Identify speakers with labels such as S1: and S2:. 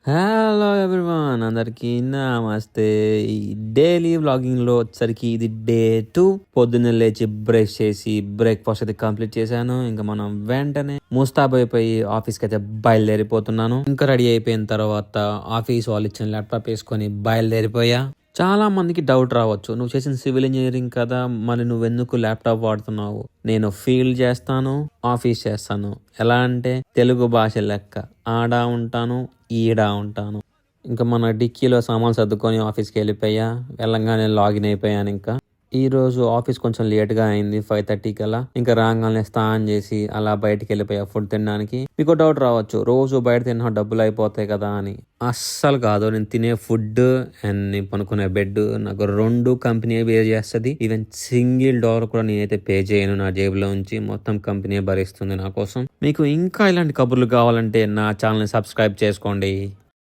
S1: Hello everyone, అందరికీ నమస్తే. ఈ డైలీ వ్లాగింగ్లో వచ్చేసరికి ఇది డే 2. పొద్దున్నే లేచి బ్రష్ చేసి బ్రేక్ఫాస్ట్ అయితే కంప్లీట్ చేశాను. ఇంకా మనం వెంటనే ముస్తాబ్ అయిపోయి ఆఫీస్కి అయితే బయలుదేరిపోతున్నాను. ఇంకా రెడీ అయిపోయిన తర్వాత ఆఫీస్ వాళ్ళు ఇచ్చిన ల్యాప్టాప్ వేసుకొని బయలుదేరిపోయా. చాలా మందికి డౌట్ రావచ్చు, నువ్వు చేసిన సివిల్ ఇంజనీరింగ్ కదా, మరి నువ్వెందుకు ల్యాప్టాప్ వాడుతున్నావు? నేను ఫీల్డ్ చేస్తాను, ఆఫీస్ చేస్తాను. ఎలా అంటే తెలుగు భాష లెక్క, ఆడ ఉంటాను, ఈడ ఉంటాను. ఇంకా మన డిక్కీలో సామాన్లు సర్దుకొని ఆఫీస్కి వెళ్ళిపోయా. వెళ్ళంగానే లాగిన్ అయిపోయాను. ఇంకా ఈరోజు ఆఫీస్ కొంచెం లేట్గా అయింది, 5:30 కల్లా. ఇంకా రాగానే స్నానం చేసి అలా బయటికి వెళ్ళిపోయా ఫుడ్ తినడానికి. మీకు డౌట్ రావచ్చు, రోజు బయట తిన్నా డబ్బులు అయిపోతాయి కదా అని. అస్సలు కాదు. నేను తినే ఫుడ్ అండ్ నేను పనుకునే బెడ్ నాకు 2 కంపెనీ పే చేస్తుంది. ఈవెన్ $1 కూడా నేనైతే పే చేయను నా జేబులో నుంచి, మొత్తం కంపెనీ భరిస్తుంది నా కోసం. మీకు ఇంకా ఇలాంటి కబుర్లు కావాలంటే నా ఛానల్ని సబ్స్క్రైబ్ చేసుకోండి.